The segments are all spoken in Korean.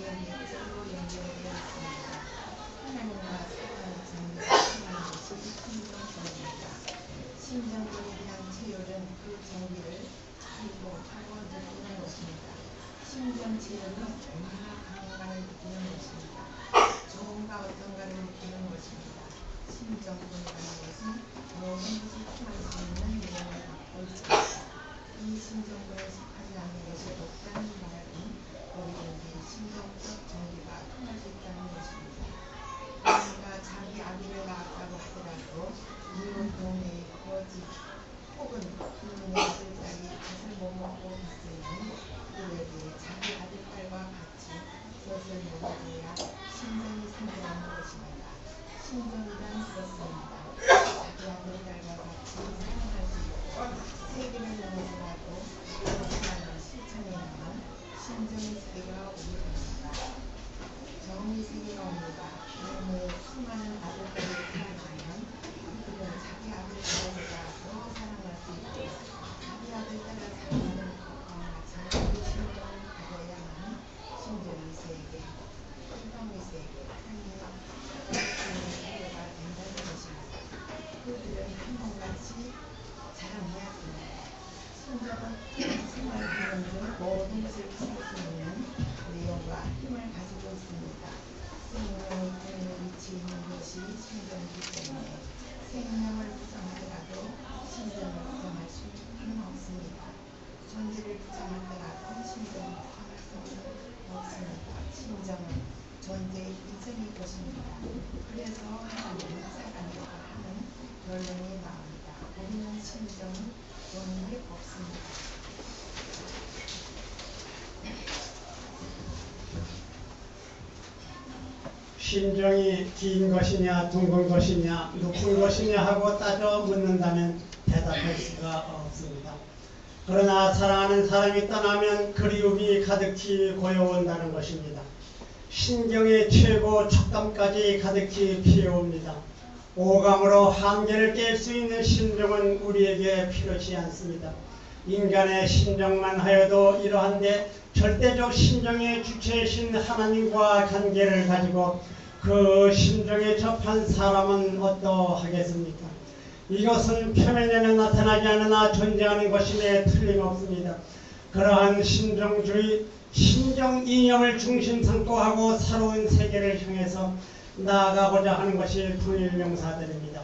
신경이 서로 연결되어 있습니다. 하나님과 사과의 정리를 표현하는 것이 심정전입니다. 심정전에 대한 체열은 그 정리를 행복하고 느끼는 것입니다. 심정 체열은 얼마나 강한가를 느끼는 것입니다. 좋은가 어떤가를 느끼는 것입니다. 심정전이라는 것은 모든 것을 통할 수 있는 내용을 갖고 있습니다. 이 심정전에 속하지 않는 것이 없다는 말은 우리에게 심정적 정리가 통할 수 있다는 것입니다. 그러니까 자기 아기를 낳았다고 하더라도 이웃 동네의 거지 혹은 부모님의 아들딸이 젖을 못 먹고 있으면 그들에게 자기 아들딸과 같이 젖을 먹어줘야 심정이 생겨나는 것입니다. 심정이란 그렇습니다. 자기 아들딸과 같이 살아갈 수 있고 세계를 넘어서라도 그 사랑을 실천해야만 심정의 세계가 오게 됩니다. 정의 세계가 옵니다. 부모의 수많은 아들딸이 태어나면 그들은 자기 아들딸보다 더 사랑할 수 있고 자기 아들딸을 사랑하는 것과 마찬가지 심정을 가져야만 심정의 세계, 행동의 세계, 삶의 세계가 된다는 것입니다. 그들은 행동같이 자랑해야 합니다. 심정은 생활하는 중 모든 것을 키울 수 있는 내용과 힘을 가지고 있습니다. 생명의 근원에 위치해 있는 것이 심정이기 때문에 생명을 부정하더라도 심정을 부정할 수는 없습니다. 존재를 부정하더라도 심정을 부정할 수는 없습니다. 심정은 존재의 이전일 것입니다. 그래서 하나님은 사랑이라고 하는 결론이 나옵니다. 우리는 심정은 존재 없습니다. 심정이 긴 것이냐 둥근 것이냐 높은 것이냐 하고 따져 묻는다면 대답할 수가 없습니다. 그러나 사랑하는 사람이 떠나면 그리움이 가득히 고여온다는 것입니다. 신경의 최고 촉감까지 가득히 피어옵니다. 오감으로 한계를 깰 수 있는 심정은 우리에게 필요치 않습니다. 인간의 심정만 하여도 이러한데 절대적 심정의 주체이신 하나님과 관계를 가지고 그 심정에 접한 사람은 어떠하겠습니까? 이것은 표면에는 나타나지 않으나 존재하는 것임에 틀림없습니다. 그러한 심정주의, 심정 이념을 중심 삼고 하고 새로운 세계를 향해서 나아가고자 하는 것이 통일명사들입니다.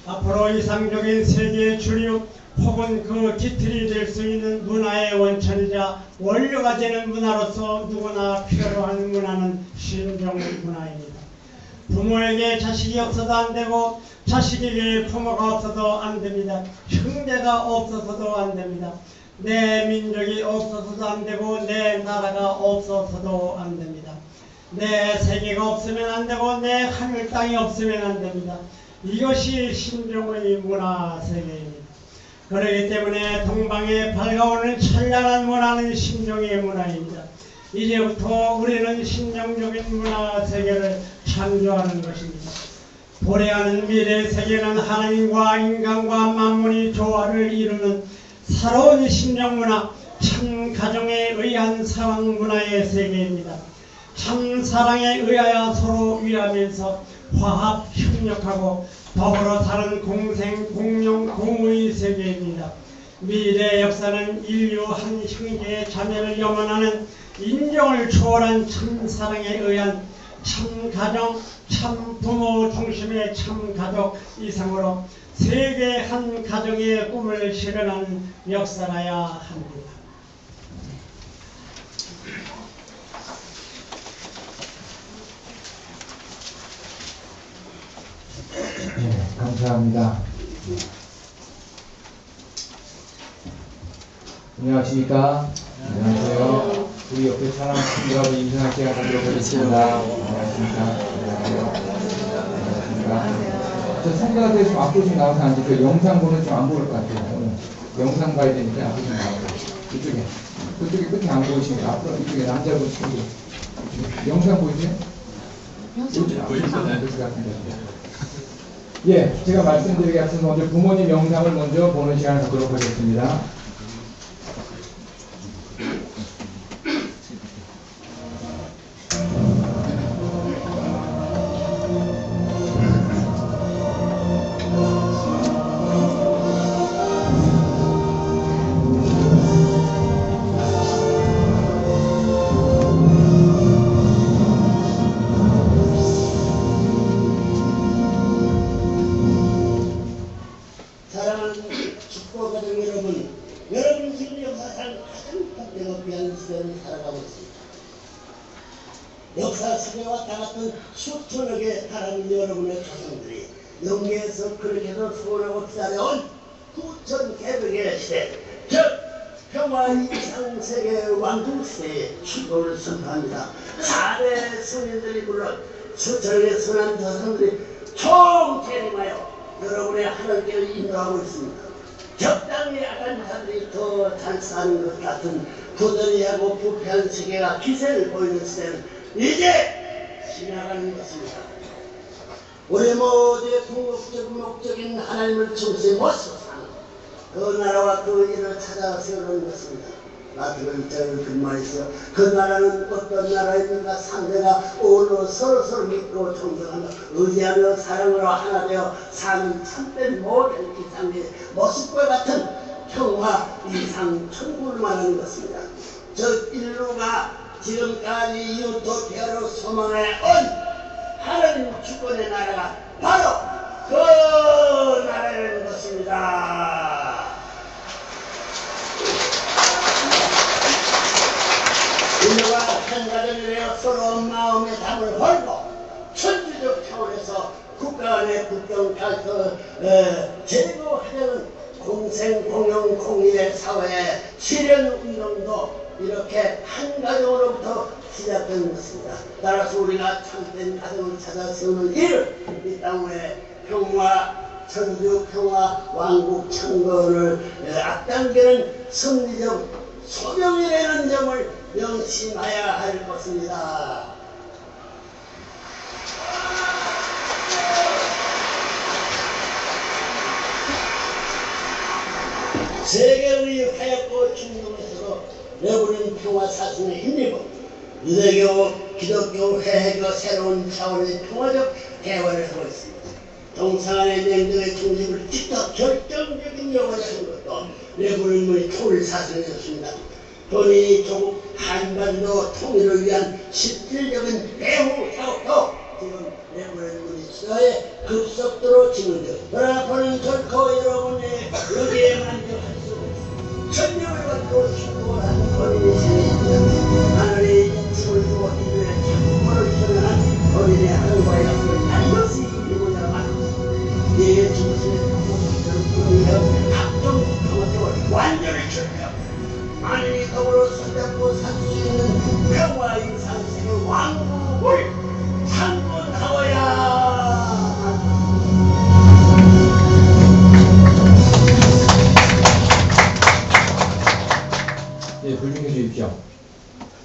앞으로 이상적인 세계의 주류 혹은 그 깃틀이 될 수 있는 문화의 원천이자 원료가 되는 문화로서 누구나 필요한 문화는 심정 문화입니다. 부모에게 자식이 없어도 안 되고 자식에게 부모가 없어도 안 됩니다. 형제가 없어서도 안 됩니다. 내 민족이 없어서도 안 되고 내 나라가 없어서도 안 됩니다. 내 세계가 없으면 안 되고 내 하늘 땅이 없으면 안 됩니다. 이것이 심정의 문화 세계입니다. 그렇기 때문에 동방에 밝아오는 찬란한 문화는 심정의 문화입니다. 이제부터 우리는 심정적인 문화 세계를 창조하는 것입니다. 도래하는 미래 세계는 하나님과 인간과 만물이 조화를 이루는 새로운 심정 문화, 참 가정에 의한 상황 문화의 세계입니다. 참 사랑에 의하여 서로 위하면서 화합, 협력하고 더불어 사는 공생, 공용, 공의 세계입니다. 미래 역사는 인류 한 형제의 자매를 염원하는 인정을 초월한 참 사랑에 의한 참 가정, 참 부모 중심의 참 가족 이상으로 세계 한 가정의 꿈을 실현하는 역사라야 합니다. 네, 감사합니다. 안녕하십니까? 안녕하세요. 우리 옆에 사람 친구하고 인사할 시간 갖도록 하겠습니다. 안녕하십니까? 안녕하십니까? 저 성가가 좀 앞으로 좀 나와서 앉으세요. 영상 보는 좀 안 보일 것 같아요. 오늘 영상 봐야 되니까 앞으로 좀 나와요. 이쪽에. 그쪽에 끝에 안 보이시면 앞으로 이쪽에 남자분 친구. 영상 보이세요? 영상 보이시죠? 예, 제가 말씀드리겠습니다. 먼저 부모님 영상을 먼저 보는 시간을 갖도록 하겠습니다. 우리는 살아가고 있습니다. 역사 속에 왔다 갔던 수천억에 달하는 여러분의 조상들이 영계에서 그렇게도 수원하고 기다려온 9,000개벽의 시대, 즉 평화 이상세계 왕국시대의 출범을 선포합니다. 4대 성인들이 물론 수천억의 선한 조상들이 총재림하여 여러분의 하늘길을 인도하고 있습니다. 적당히 악한 자들이 더 잘 사는 것 같은 부더리하고 부패한 세계가 기세를 보이는 시대는 이제 지나가는 것입니다. 우리 모두의 궁극적인 목적인 하나님을 중심에 모시고 사는 그 나라와 그 일을 찾아 세우는 것입니다. 나중에 저를 그 말이죠. 그 나라는 어떤 나라입니까? 상대가 어울러 서로 믿고 존경하며 의지하며 사랑으로 하나 되어 사는 참된 모든 이상의 모습과 같은 평화 이상 천국을 말하는 것입니다. 저 인류가 지금까지 유토피아로 소망해 온 하나님 주권의 나라가 바로 그 나라라는 것입니다. 인류가 한 가정이 되어 서로 마음의 담을 걸고 천주적 차원에서 국가 간의 국경 갈등을 제거하려는 공생 공영 공의의 사회의 실현 운동도 이렇게 한 가정으로부터 시작된 것입니다. 따라서 우리가 참된 가정을 찾아 세우는 일, 이 땅의 평화, 천주 평화, 왕국 창건을 앞당기는 성리적 소명이라는 점을 명심해야 할 것입니다. 세계의 하얗고 중동에서도 내부는 평화 사상에 힘입어 유대교, 기독교, 회해교 새로운 차원의 평화적 대화를 하고 있습니다. 동상안의 냉정의 중심을 직접 결정적인 역할을 하는 것도 내부는 통일 사상이었습니다. 본인이 조국 한반도 통일을 위한 실질적인 배후 사업도 지금 내부는 시대에 급속도로 진행되었습니다. 그러나 본인 결코 여러분의 여기에 만족할 수 없습니다. 천명을 받고 충돌한 본인의 생애입니다. 하늘의 인침을 두고 이들의 창문을 전환한 본인의 하늘과의 약속을 반드시 이루고자 말합니다. 내 중심의 모습들을 꾸미며 각종 평화적으로 완전히 준비하고 만인이 더불어 손잡고 살 수 있는 평화 이상세계 왕국을 창건하여야 합니다. 예, 불명해 주십시오.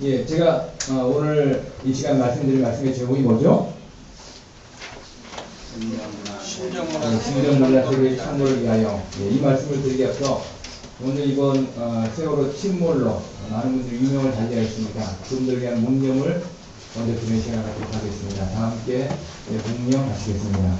예, 제가 오늘 이 시간 말씀드릴 말씀의 제목이 뭐죠? 신정문화 세계의 창조를 위하여. 예, 이 말씀을 드리기 앞서 오늘 이번 세월호 침몰로 많은 분들이 유명을 달리하였습니다. 그분들을 위한 묵념을 먼저 드리는 시간을 갖도록 하겠습니다. 다 함께 묵념 하시겠습니다.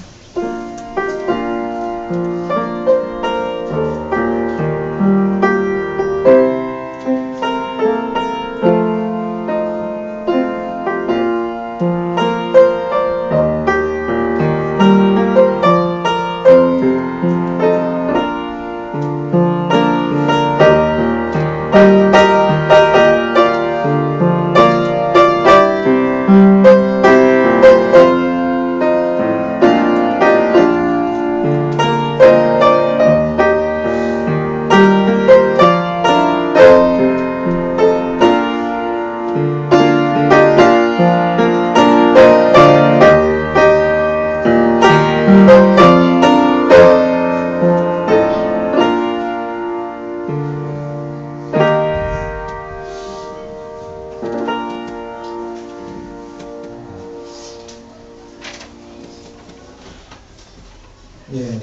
예,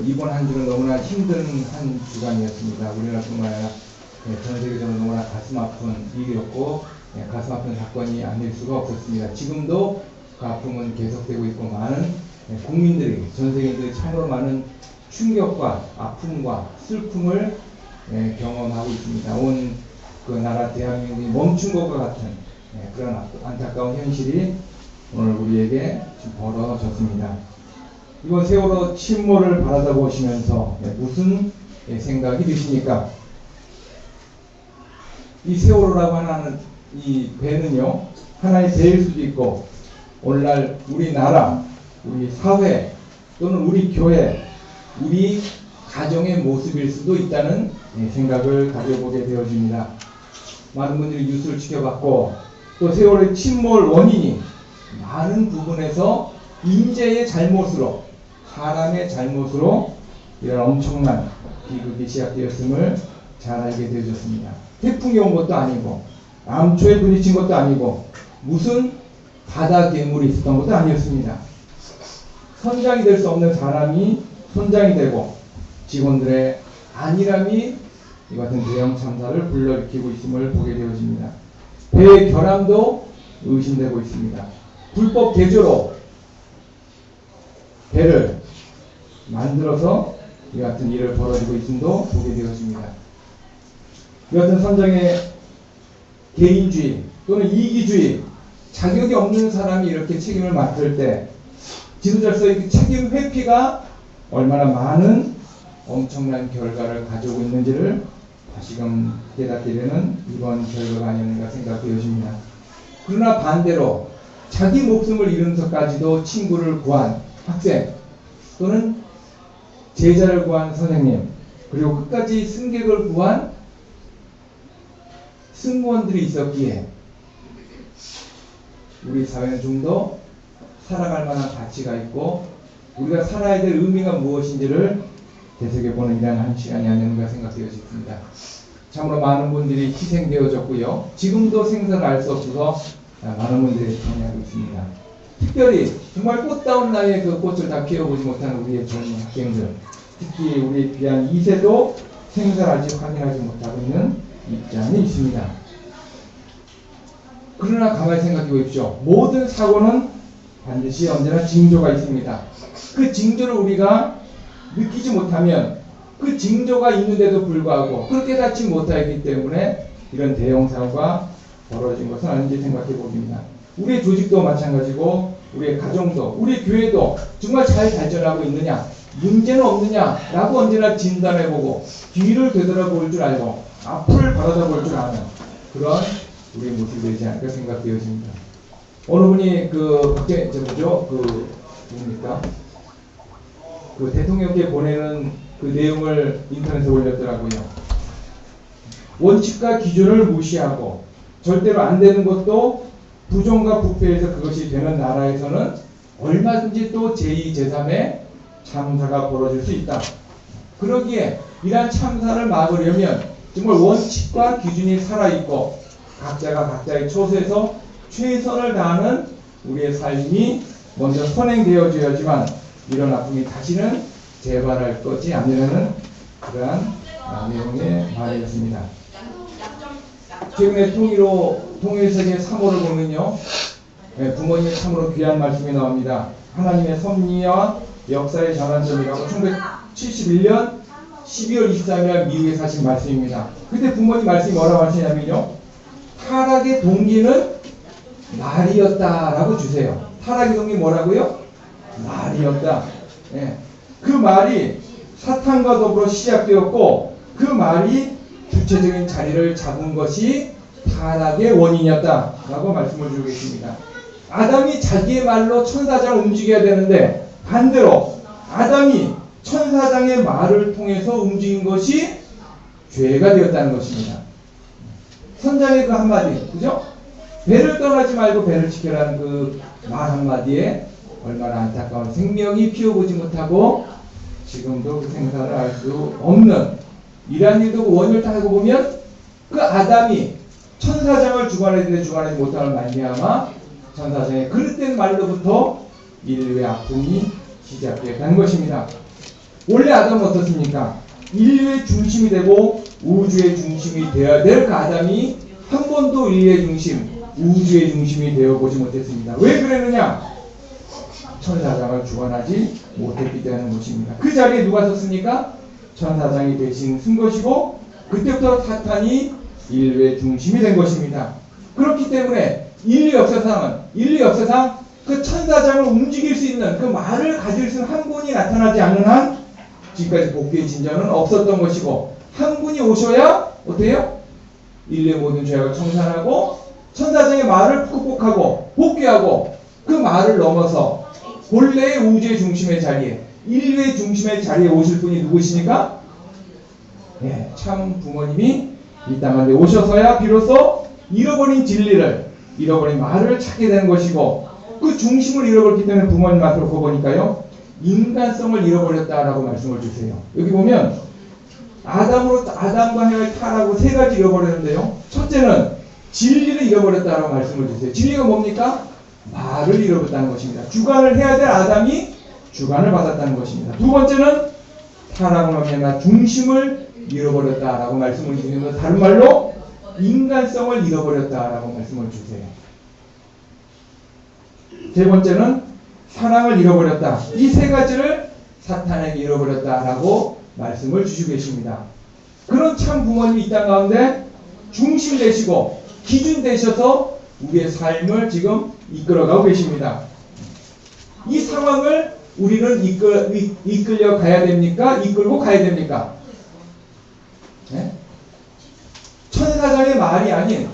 이번 한 주는 너무나 힘든 한 주간이었습니다. 우리나라뿐만 아니라 전 세계적으로 너무나 가슴 아픈 일이었고 가슴 아픈 사건이 아닐 수가 없었습니다. 지금도 그 아픔은 계속되고 있고 많은 국민들이, 전 세계인들이 참으로 많은 충격과 아픔과 슬픔을 경험하고 있습니다. 온 그 나라 대한민국이 멈춘 것과 같은 그런 안타까운 현실이 오늘 우리에게 지금 벌어졌습니다. 이번 세월호 침몰을 바라다 보시면서 무슨 생각이 드십니까? 이 세월호라고 하는 이 배는요, 하나의 배일 수도 있고, 오늘날 우리나라, 우리 사회, 또는 우리 교회, 우리 가정의 모습일 수도 있다는 생각을 가져보게 되어집니다. 많은 분들이 뉴스를 지켜봤고, 또 세월의 침몰 원인이 많은 부분에서 인재의 잘못으로, 사람의 잘못으로 이런 엄청난 비극이 시작되었음을 잘 알게 되어졌습니다. 태풍이 온 것도 아니고, 남초에 부딪힌 것도 아니고, 무슨 바다 괴물이 있었던 것도 아니었습니다. 선장이 될 수 없는 사람이 선장이 되고, 직원들의 안일함이 이 같은 대형 참사를 불러일으키고 있음을 보게 되어집니다. 배의 결함도 의심되고 있습니다. 불법 개조로 배를 만들어서 이 같은 일을 벌어지고 있음도 보게 되어집니다. 이 같은 선장의 개인주의 또는 이기주의, 자격이 없는 사람이 이렇게 책임을 맡을 때 지도자로서의 그 책임 회피가 얼마나 많은 엄청난 결과를 가져오고 있는지를 다시금 깨닫게 되는 이번 결과가 아니었는가 생각되어집니다. 그러나 반대로 자기 목숨을 잃으면서까지도 친구를 구한 학생 또는 제자를 구한 선생님, 그리고 끝까지 승객을 구한 승무원들이 있었기에 우리 사회는 좀 더 살아갈 만한 가치가 있고, 우리가 살아야 될 의미가 무엇인지를 되새겨보는 이러한 한 시간이 아니었는가 생각되어집니다. 참으로 많은 분들이 희생되어졌고요. 지금도 생사를 알 수 없어서 많은 분들이 참여하고 있습니다. 특별히 정말 꽃다운 나이에 그 꽃을 다 피워보지 못한 우리의 젊은 학생들, 특히 우리 귀한 2세도 생사를 아직 확인하지 못하고 있는 입장이 있습니다. 그러나 가만히 생각해 보십시오. 모든 사고는 반드시 언제나 징조가 있습니다. 그 징조를 우리가 느끼지 못하면 그 징조가 있는데도 불구하고 그걸 깨닫지 못하기 때문에 이런 대형 사고가 벌어진 것은 아닌지 생각해 봅니다. 우리의 조직도 마찬가지고, 우리의 가정도, 우리 교회도 정말 잘 발전하고 있느냐, 문제는 없느냐라고 언제나 진단해보고 뒤를 되돌아볼 줄 알고 앞을 바라볼 줄 아는 그런 우리의 모습이 되지 않을까 생각되어집니다. 어느 분이 누굽니까? 그 대통령께 보내는 그 내용을 인터넷에 올렸더라고요. 원칙과 기준을 무시하고 절대로 안 되는 것도 부정과 부패에서 그것이 되는 나라에서는 얼마든지 또 제2, 제3의 참사가 벌어질 수 있다. 그러기에 이러한 참사를 막으려면 정말 원칙과 기준이 살아있고 각자가 각자의 처소에서 최선을 다하는 우리의 삶이 먼저 선행되어져야지만 이런 아픔이 다시는 재발할 것이 아니라는 그러한 내용의 말이었습니다. 최근에 통일세계 3호를 보면요, 부모님의 참으로 귀한 말씀이 나옵니다. 하나님의 섭리와 역사의 전환점이라고 1971년 12월 23일 미국에 사신 말씀입니다. 그때 부모님 말씀이 뭐라고 하시냐면요, 타락의 동기는 말이었다라고 주세요. 타락의 동기 뭐라고요? 말이었다. 그 말이 사탄과 더불어 시작되었고, 그 말이 주체적인 자리를 잡은 것이 타락의 원인이었다라고 말씀을 주고 계십니다. 아담이 자기의 말로 천사장을 움직여야 되는데 반대로 아담이 천사장의 말을 통해서 움직인 것이 죄가 되었다는 것입니다. 선장의 그 한마디, 그죠? 배를 떠나지 말고 배를 지켜라는 그 말 한마디에 얼마나 안타까운 생명이 피어보지 못하고 지금도 그 생사를 알 수 없는 이러한 일도 원인을 다 하고 보면 그 아담이 천사장을 주관했는데 주관하지 못함을 말미암아 천사장의 그릇된 말로부터 인류의 아픔이 시작되었다는 것입니다. 원래 아담은 어떻습니까? 인류의 중심이 되고 우주의 중심이 되어야 될 그 아담이 한 번도 인류의 중심, 우주의 중심이 되어보지 못했습니다. 왜 그랬느냐? 천사장을 주관하지 못했기 때문인 것입니다. 그 자리에 누가 섰습니까? 천사장이 대신 쓴 것이고, 그때부터 사탄이 인류의 중심이 된 것입니다. 그렇기 때문에 인류 역사상 그 천사장을 움직일 수 있는 그 말을 가질 수 있는 한 분이 나타나지 않는 한 지금까지 복귀의 진전은 없었던 것이고, 한 분이 오셔야 어때요? 인류의 모든 죄악을 청산하고 천사장의 말을 극복하고 복귀하고 그 말을 넘어서 본래의 우주의 중심의 자리에 인류의 중심의 자리에 오실 분이 누구십니까? 예, 참 부모님이 이 땅에 오셔서야 비로소 잃어버린 진리를 잃어버린 말을 찾게 되는 것이고 그 중심을 잃어버렸기 때문에 부모님 앞으로 보니까요 인간성을 잃어버렸다라고 말씀을 주세요. 여기 보면 아담과 헤아를 타락하고 세 가지 잃어버렸는데요. 첫째는 진리를 잃어버렸다라고 말씀을 주세요. 진리가 뭡니까? 말을 잃어버렸다는 것입니다. 주관을 해야 될 아담이 주관을 받았다는 것입니다. 두 번째는 타락을 말미암아 중심을 잃어버렸다라고 말씀을 주시면서 다른 말로 인간성을 잃어버렸다라고 말씀을 주세요. 세 번째는 사랑을 잃어버렸다. 이 세 가지를 사탄에게 잃어버렸다라고 말씀을 주시고 계십니다. 그런 참 부모님이 이 땅 가운데 중심 되시고 기준 되셔서 우리의 삶을 지금 이끌어가고 계십니다. 이 상황을 우리는 이끌려 가야 됩니까? 이끌고 가야 됩니까? 네? 천사장의 말이 아닌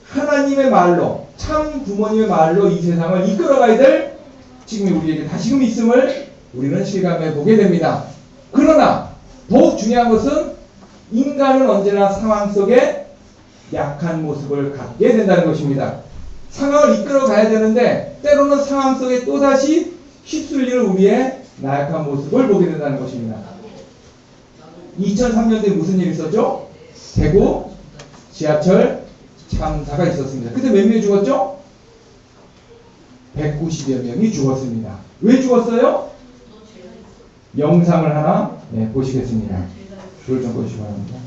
하나님의 말로 참 부모님의 말로 이 세상을 이끌어가야 될 지금 우리에게 다시금 있음을 우리는 실감해 보게 됩니다. 그러나 더욱 중요한 것은 인간은 언제나 상황 속에 약한 모습을 갖게 된다는 것입니다. 상황을 이끌어 가야 되는데 때로는 상황 속에 또다시 휩쓸리는 우리의 나약한 모습을 보게 된다는 것입니다. 2003년도에 무슨 일이 있었죠? 대구 지하철 참사가 있었습니다. 그때 몇 명이 죽었죠? 190여 명이 죽었습니다. 왜 죽었어요? 영상을 하나 보시겠습니다. 그걸 좀 보시기 바랍니다.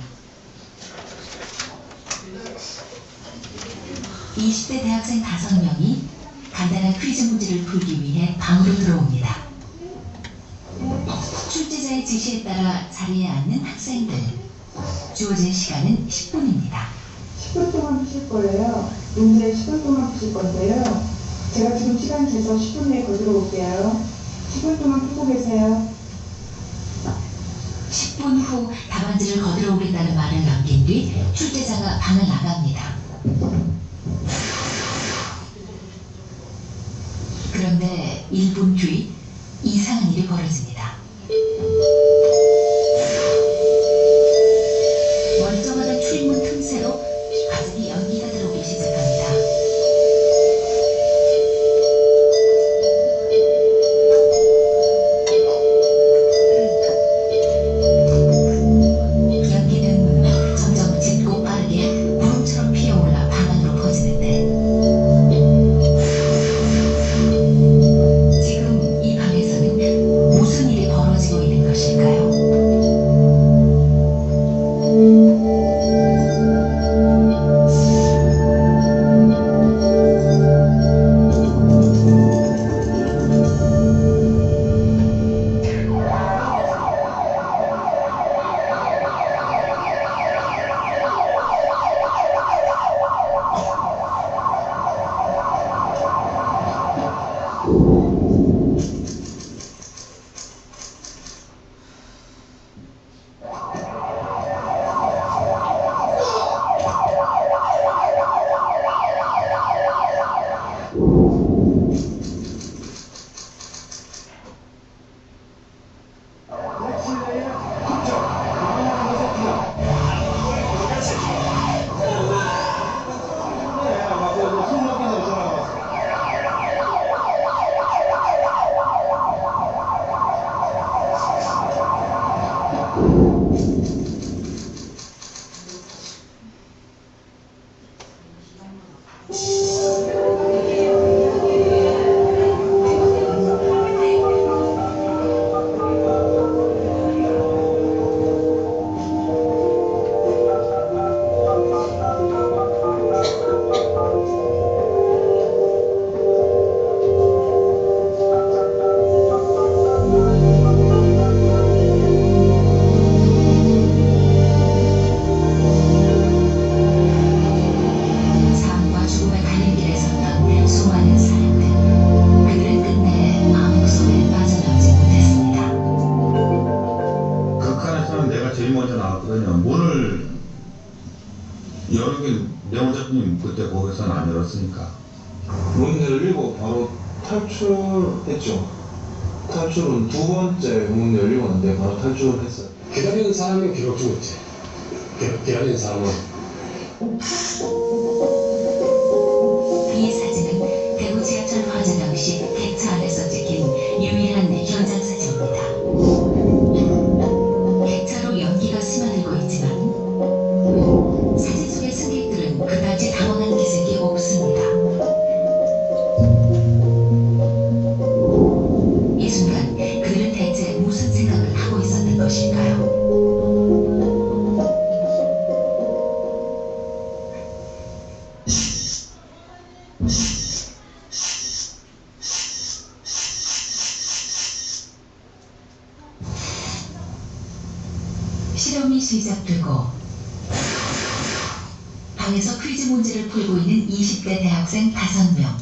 20대 대학생 5명이 간단한 퀴즈 문제를 풀기 위해 방으로 들어옵니다. 출제자의 지시에 따라 자리에 앉는 학생들. 주어진 시간은 10분입니다. 10분 동안 푸실 거예요. 문제 10분 동안 푸실 건데요. 제가 지금 시간 재서 10분 내에 거들어 올게요. 10분 동안 푸고 계세요. 10분 후 답안지를 거들어 오겠다는 말을 남긴 뒤 출제자가 방을 나갑니다. 그런데 1분 뒤 이상한 일이 벌어집니다. 멀쩡하던 출입문 틈새로 갑자기 연기가 들어오기 시작합니다. 연기는 점점 짙고 빠르게 구름처럼 피어올라 방 안으로 퍼지는데 지금 이 방에서는 무슨 일이 벌어지고 있는 것일까요? 삶과 죽음의 갈림 감옥에서는 안 열었으니까. 문 열리고 바로 탈출했죠. 탈출은 두 번째 문 열리고 난데 바로 탈출을 했어요. 기다리는 사람이 기록 죽었지. 기다리는 사람은. 이 사진은 대구 지하철 화재 당시 대차 안에서 찍힌 유일한 현장 사진입니다. 대차로 연기가 스며들고 있지만 사진 속의 승객들은 그다지 당황한 기색이 없습니다. 이 순간 그들은 대체 무슨 생각을 하고 있었던 것일까요? 실험이 시작되고 방에서 퀴즈 문제를 풀고 있는 20대 대학생 5명.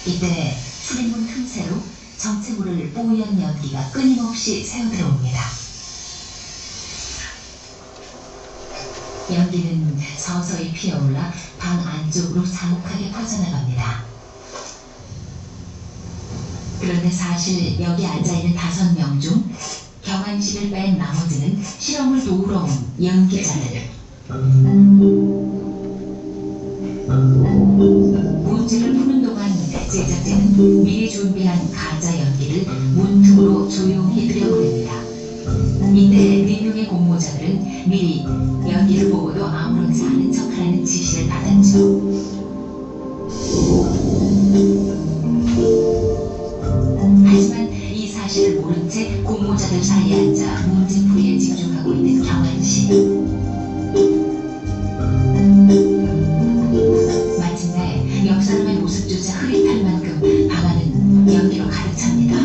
이때 출입문 틈새로 정체모를 뽀얀 연기가 끊임없이 새어들어옵니다. 연기는 서서히 피어올라 방 안쪽으로 자욱하게 퍼져나갑니다. 그런데 사실 여기 앉아있는 5명 중 경환 씨를 뺀 나머지는 실험을 도우러 온 연기자들. 문제를 푸는 동안 제작진은 미리 준비한 가짜 연기를 문틈으로 조용히 들여보냅니다. 이때 4명의 공모자들은 미리 연기를 보고도 아무렇지 않은 척하라는 지시를 받았죠. 하지만 이 사실을 모른 채 공모자들 사이에 앉아 문제풀이에 집중하고 있는 경환 씨. 마침내 옆 사람의 모습조차 흐릿할 만큼 방 안은 연기로 가득 찹니다.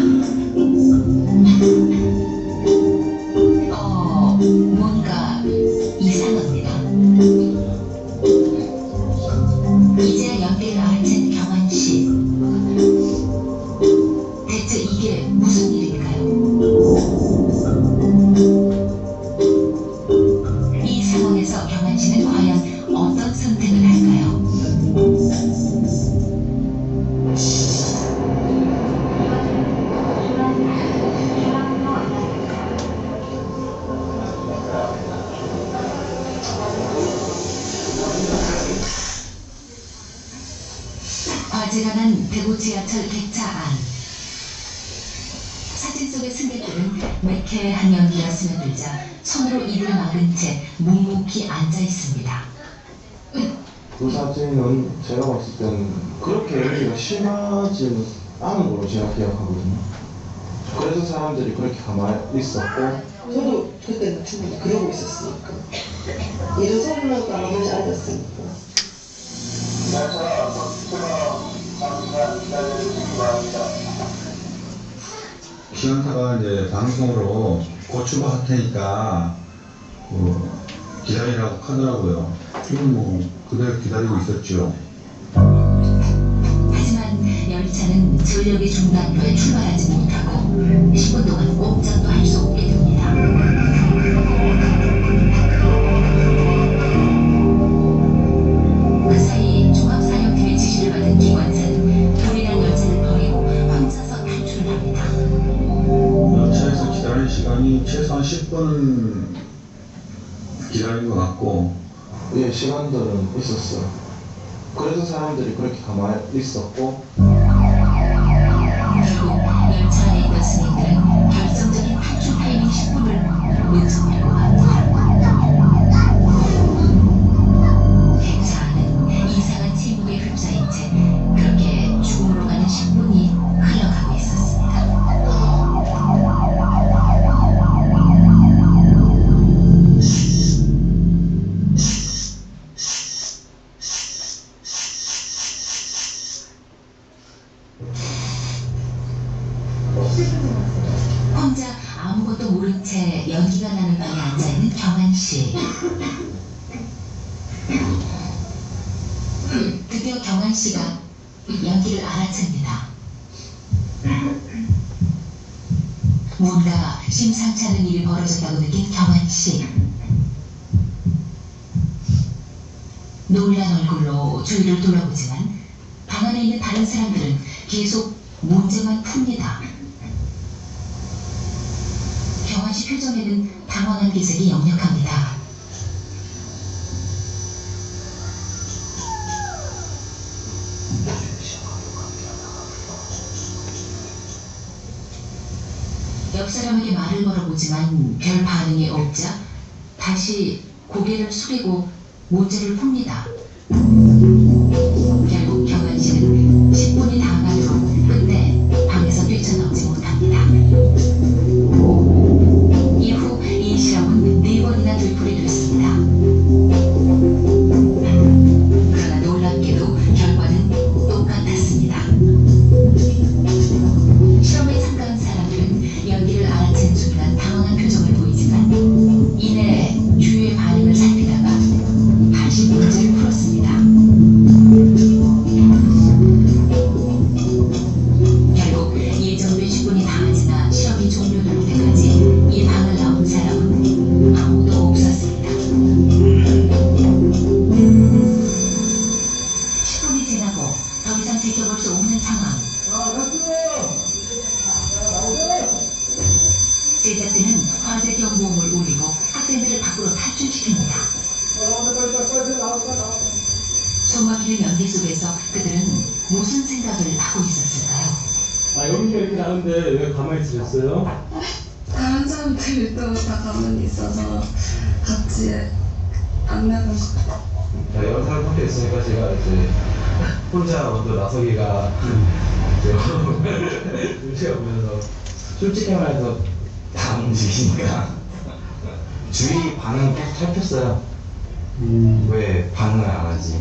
뭔가 이상합니다. 이제야 연기를 알아챈 경환 씨. 대체 이게 무슨 일일까요? 이 상황에서 경환 씨는 과연 어떤 선택을 할까요? 화재가 난 대구 지하철 대차 안. 사진 속의 승객들은 매캐한 연기가 스며들자 손으로 입을 막은 채 묵묵히 앉아 있습니다. 그 사진은 제가 봤을 때는 그렇게 연기가 심하지는 않은 걸로 제가 기억하거든요. 그래서 사람들이 그렇게 가만히 있었고 저도 그때 충분히 그러고 있었으니까 일어서려고 나머지 앉았으니까. 시간차가 이제 방송으로 곧 출발할 테니까 기다리라고 하더라고요. 지금 뭐 그대로 기다리고 있었죠. 하지만 열차는 전력이 중단 후에 출발하지 못하고 10분 동안 꼼짝도 할 수 없게 됩니다. 그 사이 종합사령팀의 지시를 받은 기관사는 불이난 열차를 버리고 혼자서 탈출을 합니다. 열차에서 기다릴 시간이 최소한 10분은 기다린 것 같고, 예, 시간들은 있었어요. 그래서 사람들이 그렇게 가만히 있었고 결국 열차 안에 있던 승객들은 결정적인 탈출 타이밍 10분을 놓쳐버리고 맙니다. 대차 안은 이상한 침묵에 휩싸인 채 그렇게 죽음으로 가는 10분이 흘러가고 있었습니다. 혼자 아무것도 모른 채 연기가 나는 방에 앉아있는 경환 씨. 드디어 경환 씨가 연기를 알아챕니다. 뭔가 심상치 않은 일이 벌어졌다고 느낀 경환 씨. 놀란 얼굴로 주위를 돌아보지만 방 안에 있는 다른 사람들은 계속 문제만 풉니다. 경환씨 표정에는 당황한 기색이 역력합니다. 옆 사람에게 말을 걸어보지만 별 반응이 없자 다시 고개를 숙이고 문제를 풉니다. 결국 경환씨는 10분이 다 가도록 끝내 방에서 뛰쳐나오지 못합니다. 이후 이 실험은 4번이나 되풀이됐습니다. 그러나 놀랍게도 결과는 똑같았습니다. 실험에 참가한 사람들은 연기를 알아챈 순간 당황한 표정을 보이지만 이내 주위의 반응을 살피다가 다시 문제를 풀었습니다. 결국 예정된 10분이 다 지나 실험이 종료될 때까지 이 방을 나온 사람은 아무도 없었습니다. 10분이 지나고 더 이상 지켜볼 수 없는 상황. 제작진은 화재 경보음을 울리고 학생들을 밖으로 탈출시킵니다. 숨막히는 연기 속에서 그들은 무슨 생각을 하고 있었을까요? 여기가 이렇게 나는데 왜 가만히 있으셨어요? 다른 사람들도 다 가만히 있어서 같이 안 나가서 여러 사람 밖에 있으니까 제가 이제 혼자 먼저 나서기가 눈치가 보면서 솔직히 말해서 다 움직이니까 주위 반응 계속 살폈어요. 왜 반응을 안 하지?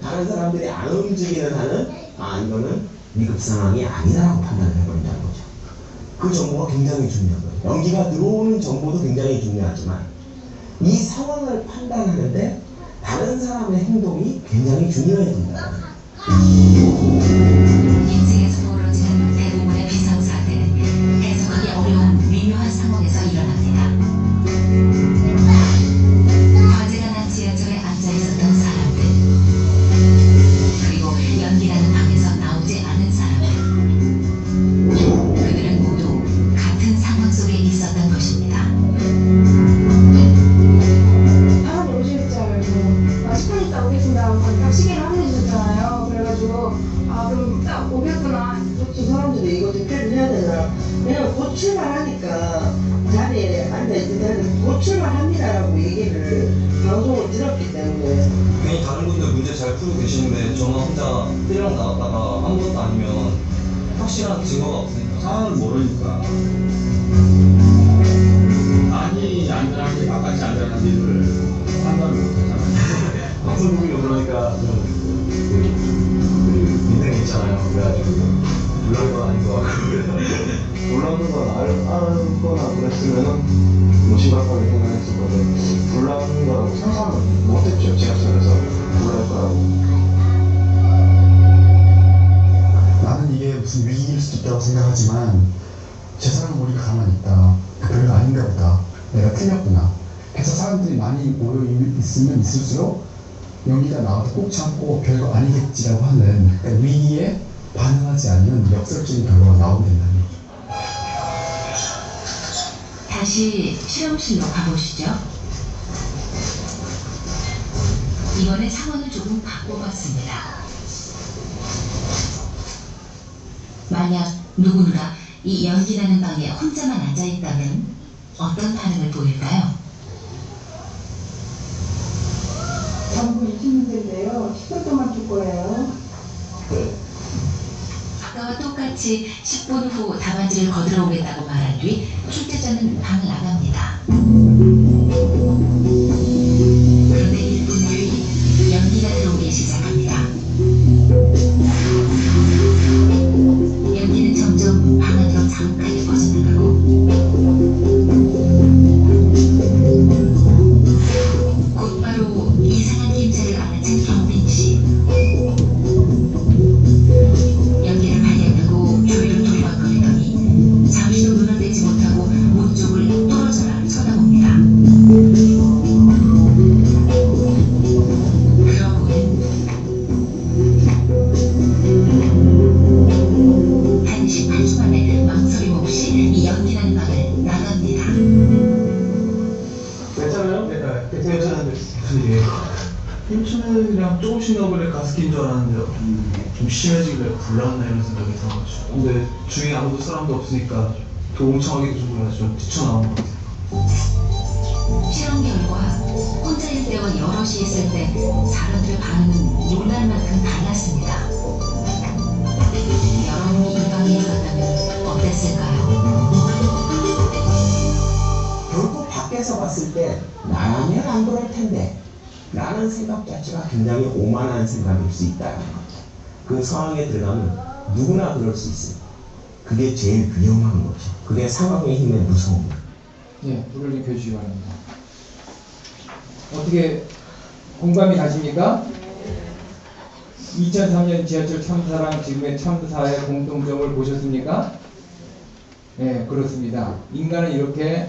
다른 사람들이 안 움직이는 한은 이거는 위급 상황이 아니다라고 판단을 해버린다는 거죠. 그 정보가 굉장히 중요한 거예요. 연기가 들어오는 정보도 굉장히 중요하지만 이 상황을 판단하는데 다른 사람의 행동이 굉장히 중요해진다는 거예요. 인생에서 벌어지는 대부분의 비상사태는 해석하기 어려운 미묘한 상황에서 일어납니다. 화재가 난 지하철에 앉아있었던 사람들, 그리고 연기나는 방에서 나오지 않은 사람들, 그들은 모두 같은 상황 속에 있었던 것입니다. 사람이 오실 줄 알고 10분 있다 오겠습니다 하고 딱 시계를 확인해 주셨잖아요. 그래가지고 그럼 딱 오겠구나. 저 사람들이 이거 대표를 해야 되나? 그냥 곧 출발하니까 자리에 앉아있는데 곧 출발합니다라고 얘기를 방송을 들었기 때문에 괜히 다른 분들 문제 잘 풀고 계시는데 저만 혼자 떼랑 나왔다가 아무것도 아니면 확실한 증거가 없으니까 상황을 모르니까 아니 안전하게 바깥이 안전한지를 판단을 못하잖아요. 방송국이 그러니까 믿음이 있잖아요. 그래가지고 놀란 건 아닌 것 같고 놀라는 건 알거나 그랬으면은 뭐 심각하게 생각했을 건데 놀라는 거라고 상상을 못했죠. 지하철에서 놀랄 거라고. 나는 이게 무슨 위기일 수도 있다고 생각하지만 제 사람 머리가 가만히 있다. 별거 아닌가 보다. 내가 틀렸구나. 해서 사람들이 많이 모여 있으면 있을수록 연기가 나와도 꼭 참고 별거 아니겠지라고 하는 그러니까 위기에 반응하지 않는 역설적인 결과가 나오게 된다는 거죠. 다시 실험실로 가보시죠. 이번에 상황을 조금 바꿔봤습니다. 만약 누군가 이 연기나는 방에 혼자만 앉아있다면 어떤 반응을 보일까요? 전부 20문제인데요. 10분 동안 줄 거예요. 아까와 똑같이 10분 후 답안지를 거들어 오겠다고 말한 뒤 출제자는 방을 나갑니다. 그런데 1분 뒤 연기가 들어오기 시작합니다. 연기는 점점 방 안으로 자욱하게 퍼져나가고 곧바로 이상한 김새를 알아챈 경빈씨. 연기를 발견하고 주위를 돌아거리더니 잠시도 눈을 떼지 못하고 문 쪽을 뚫어져라 쳐다봅니다. 무슨 일이에요? 인천이랑 조금씩 너블에 가습기인 줄 알았는데 좀 심해지길래 불났나 이런 생각이 들어가지고 근데 주위에 아무도 사람도 없으니까 도움청하기도 좀 그래서 좀 뛰쳐나온 것 같아요. 실험 결과 혼자일 때와 여럿이 있을 때 사람들의 반응은 놀랄 만큼 달랐습니다. 여러분이 이 방에 있었다면 어땠을까요? 결국 밖에서 봤을 때 나라면 안 그럴 텐데 라는 생각 자체가 굉장히 오만한 생각일 수 있다는 것. 그 상황에 들어가면 누구나 그럴 수 있어요. 그게 제일 위험한 거죠. 그게 상황의 힘의 무서움이에요. 예, 불을 익혀주시기 바랍니다. 어떻게 공감이 가십니까? 2003년 지하철 참사랑 지금의 참사의 공통점을 보셨습니까? 네, 그렇습니다. 인간은 이렇게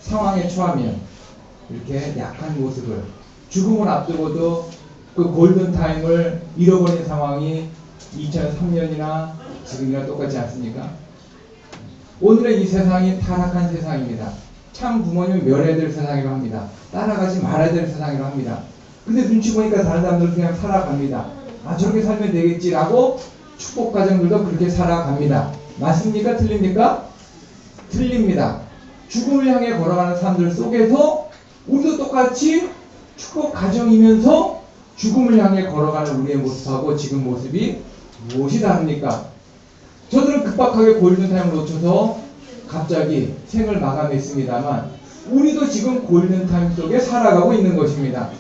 상황에 처하면 이렇게 약한 모습을 죽음을 앞두고도 그 골든타임을 잃어버린 상황이 2003년이나 지금이나 똑같지 않습니까? 오늘의 이 세상이 타락한 세상입니다. 참 부모님은 멸해야 될 세상이라고 합니다. 따라가지 말아야 될 세상이라고 합니다. 근데 눈치 보니까 다른 사람들은 그냥 살아갑니다. 아, 저렇게 살면 되겠지라고 축복 가정들도 그렇게 살아갑니다. 맞습니까? 틀립니까? 틀립니다. 죽음을 향해 걸어가는 사람들 속에서 우리도 똑같이 축복 가정이면서 죽음을 향해 걸어가는 우리의 모습하고 지금 모습이 무엇이 다릅니까? 저들은 급박하게 골든타임을 놓쳐서 갑자기 생을 마감했습니다만 우리도 지금 골든타임 속에 살아가고 있는 것입니다.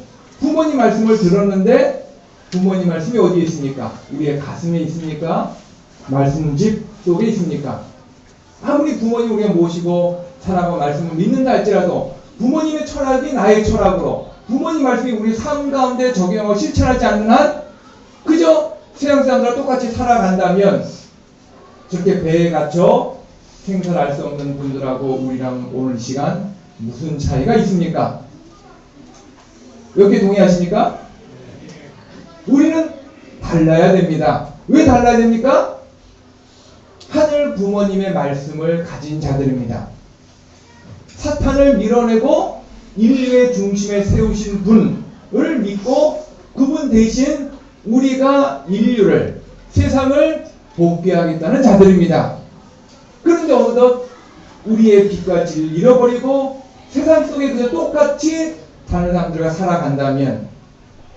부모님 말씀을 들었는데 부모님 말씀이 어디에 있습니까? 우리의 가슴에 있습니까? 말씀집 속에 있습니까? 아무리 부모님 우리가 모시고 살아가고 말씀을 믿는다 할지라도 부모님의 철학이 나의 철학으로 부모님 말씀이 우리 삶 가운데 적용하고 실천하지 않는 한 그저 세상 사람들과 똑같이 살아간다면 저렇게 배에 갇혀 생선할 수 없는 분들하고 우리랑 오늘 시간 무슨 차이가 있습니까? 여기 동의하십니까? 우리는 달라야 됩니다. 왜 달라야 됩니까? 하늘 부모님의 말씀을 가진 자들입니다. 사탄을 밀어내고 인류의 중심에 세우신 분을 믿고 그분 대신 우리가 인류를 세상을 복귀하겠다는 자들입니다. 그런데 어느덧 우리의 빛과 진리를 잃어버리고 세상 속에 그저 똑같이 다른 사람들과 살아간다면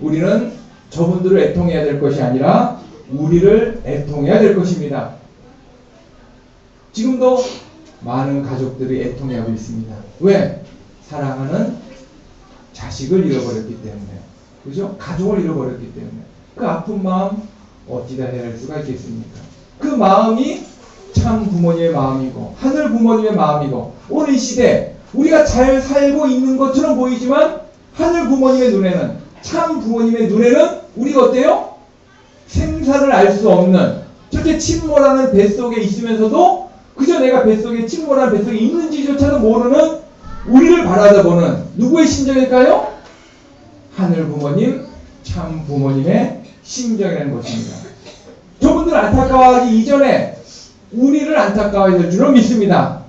우리는 저분들을 애통해야 될 것이 아니라 우리를 애통해야 될 것입니다. 지금도 많은 가족들이 애통해하고 있습니다. 왜? 사랑하는 자식을 잃어버렸기 때문에. 그죠? 가족을 잃어버렸기 때문에. 그 아픈 마음 어찌다 해낼 수가 있겠습니까? 그 마음이 참 부모님의 마음이고 하늘 부모님의 마음이고 오늘 이 시대 우리가 잘 살고 있는 것처럼 보이지만 하늘 부모님의 눈에는 참 부모님의 눈에는 우리가 어때요? 생사를 알 수 없는 저렇게 침몰하는 뱃속에 있으면서도 그저 내가 뱃속에 침몰하는 뱃속에 있는지조차도 모르는 우리를 바라다보는 누구의 심정일까요? 하늘 부모님, 참 부모님의 심정이라는 것입니다. 저분들 안타까워하기 이전에 우리를 안타까워해야 될 줄로 믿습니다.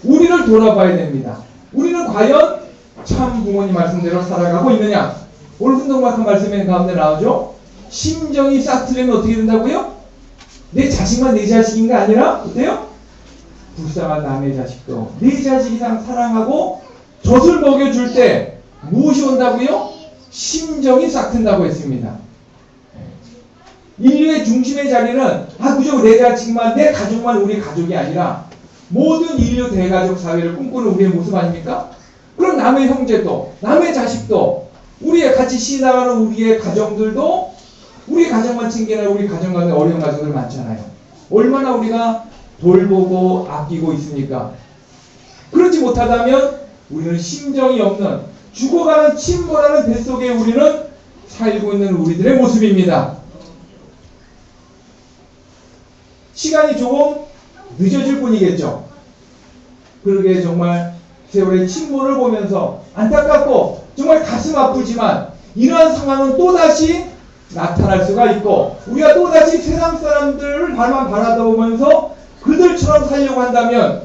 우리를 돌아봐야 됩니다. 우리는 과연 참 부모님 말씀대로 살아가고 있느냐? 오늘 훈동막한 말씀의 가운데 나오죠? 심정이 싹 틀리면 어떻게 된다고요? 내 자식만 내 자식인가 아니라 어때요? 불쌍한 남의 자식도 내 자식 이상 사랑하고 젖을 먹여줄 때 무엇이 온다고요? 심정이 싹 튼다고 했습니다. 인류의 중심의 자리는 그저 내 자식만 내 가족만 우리 가족이 아니라 모든 인류 대가족 사회를 꿈꾸는 우리의 모습 아닙니까? 그럼 남의 형제도 남의 자식도 우리의 같이 시나가는 우리의 가정들도 우리 가정만 챙기는 우리 가정 가운데 어려운 가정들 많잖아요. 얼마나 우리가 돌보고 아끼고 있습니까? 그렇지 못하다면 우리는 심정이 없는 죽어가는 침몰하는 뱃속에 우리는 살고 있는 우리들의 모습입니다. 시간이 조금 늦어질 뿐이겠죠. 그러게 정말 세월의 침몰을 보면서 안타깝고 정말 가슴 아프지만 이러한 상황은 또다시 나타날 수가 있고 우리가 또다시 세상 사람들을 발만 바라보면서 그들처럼 살려고 한다면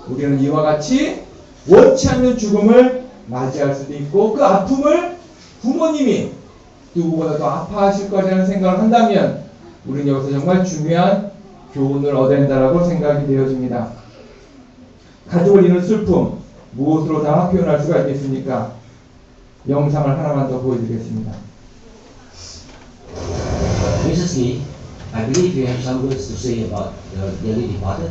우리는 이와 같이 원치 않는 죽음을 맞이할 수도 있고 그 아픔을 부모님이 누구보다도 아파하실 거라는 생각을 한다면 우리는 여기서 정말 중요한 교훈을 얻어낸다라고 생각이 되어집니다. 가족을 이룬 슬픔 무엇으로 다 표현할 수가 있겠습니까? 영상을 하나만 더 보여드리겠습니다. Mrs. Lee, I believe you have some words to say about your dearly departed.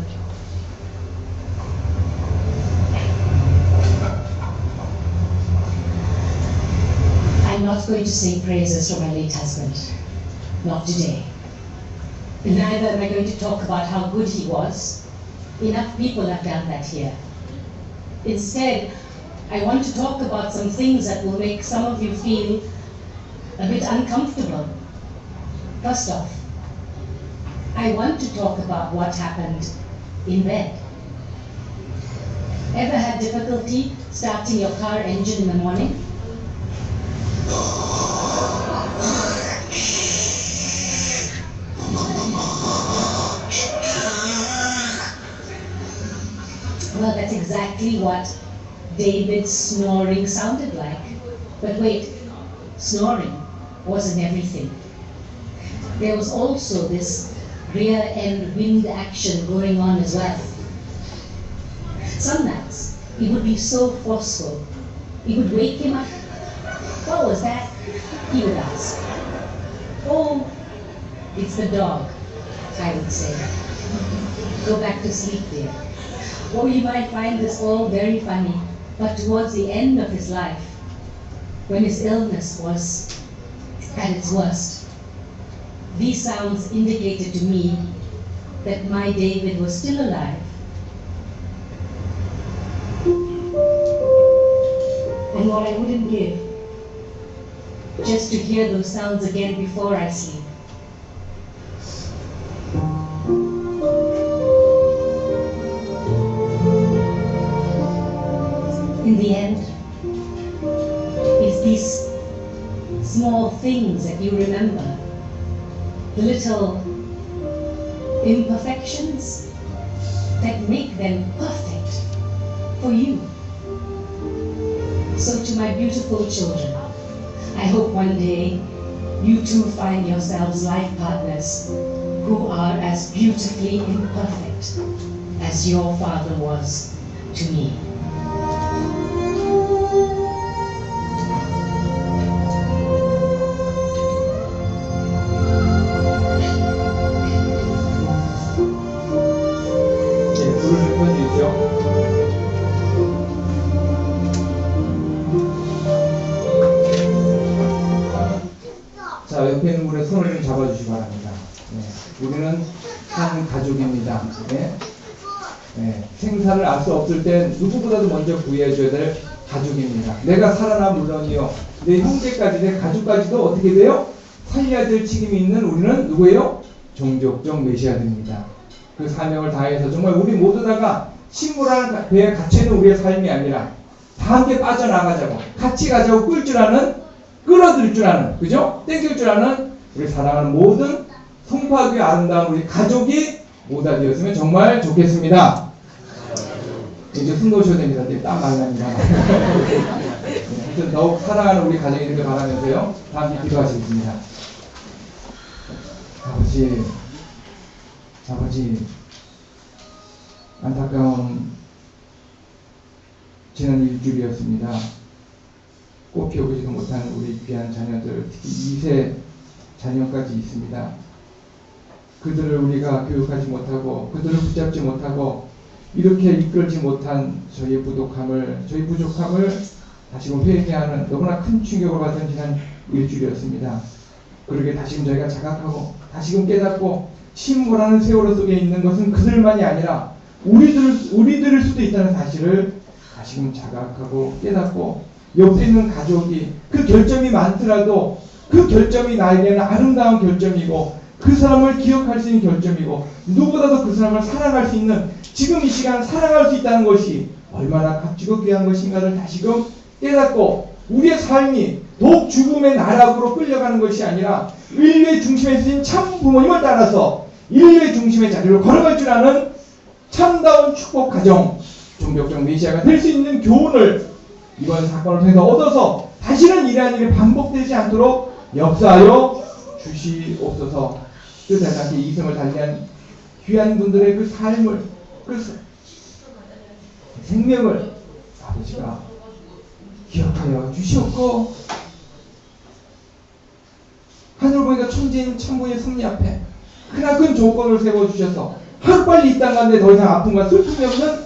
I'm not going to sing praises for my late husband. Not today. Neither am I going to talk about how good he was. Enough people have done that here. Instead, I want to talk about some things that will make some of you feel a bit uncomfortable. First off, I want to talk about what happened in bed. Ever had difficulty starting your car engine in the morning? Well, that's exactly what David's snoring sounded like. But wait, snoring wasn't everything. There was also this rear end wind action going on as well. Some nights, he would be so forceful. He would wake him up. What was that? He would ask. Oh, it's the dog, I would say. Go back to sleep, dear. Or you might find this all very funny, but towards the end of his life, when his illness was at its worst, these sounds indicated to me that my David was still alive. And what I wouldn't give, just to hear those sounds again before I sleep. In the end, it's these small things that you remember, the little imperfections that make them perfect for you. So to my beautiful children, I hope one day you too find yourselves life partners who are as beautifully imperfect as your father was to me. 자, 옆에 있는 분의 손을 좀 잡아주시기 바랍니다. 네, 우리는 한 가족입니다. 네. 네, 생사를 알 수 없을 때 누구보다도 먼저 구해줘야 될 가족입니다. 내가 살아나 물론이요, 내 형제까지, 내 가족까지도 어떻게 돼요? 살려야 될 책임이 있는 우리는 누구예요? 종족적 메시아들입니다. 그 사명을 다해서 정말 우리 모두 다가 식물하는 배에 갇혀있는 우리의 삶이 아니라 다 함께 빠져나가자고, 같이 가자고 끌 줄 아는, 끌어들 줄 아는, 그죠? 땡길 줄 아는 우리 사랑하는 모든 송파교의 아름다운 우리 가족이 모두 되었으면 정말 좋겠습니다. 이제 숨 놓으셔야 됩니다. 이제 땀 많이 납니다. 하여튼 더욱 사랑하는 우리 가정이 되길 바라면서요, 다 함께 기도하시겠습니다. 아버지, 안타까운 지난 일주일이었습니다. 꽃 피우지도 못한 우리 귀한 자녀들, 특히 2세 자녀까지 있습니다. 그들을 우리가 교육하지 못하고, 그들을 붙잡지 못하고, 이렇게 이끌지 못한 저희의 부족함을 다시금 회개하는 너무나 큰 충격을 받은 지난 일주일이었습니다. 그러게 다시금 저희가 자각하고, 다시금 깨닫고, 침몰하는 세월호 속에 있는 것은 그들만이 아니라 우리들일 수도 있다는 사실을 다시금 자각하고 깨닫고, 옆에 있는 가족이 그 결점이 많더라도 그 결점이 나에게는 아름다운 결점이고, 그 사람을 기억할 수 있는 결점이고, 누구보다도 그 사람을 사랑할 수 있는, 지금 이 시간 살아갈 수 있다는 것이 얼마나 값지고 귀한 것인가를 다시금 깨닫고, 우리의 삶이 더욱 죽음의 나락으로 끌려가는 것이 아니라 인류의 중심에 서인 참 부모님을 따라서 인류의 중심의 자리로 걸어갈 줄 아는 참다운 축복 가정, 종족적 메시아가 될 수 있는 교훈을 이번 사건을 통해서 얻어서 다시는 이러한 일이 반복되지 않도록 역사하여 주시옵소서. 뜻하지 않게 이승을 달리한 귀한 분들의 그 삶을, 그 생명을 아버지가 기억하여 주시옵고, 하늘 보니까 천지인 천부의 승리 앞에 크나큰 조건을 세워주셔서 하루빨리 이 땅 가운데 더 이상 아픔과 슬픔이 없는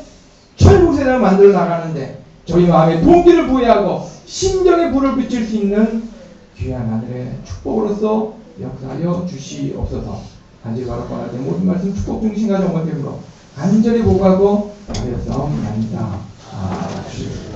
천국세상을 만들어 나가는데 저희 마음의 동기를 부여하고 심정의 불을 비칠 수 있는 귀한 하늘의 축복으로서 역사하여 주시옵소서. 간절히 바라보는 모든 말씀 축복 중심과 정말 힘으로 간절히 보고하고 아뢰었사옵나이다. 아멘.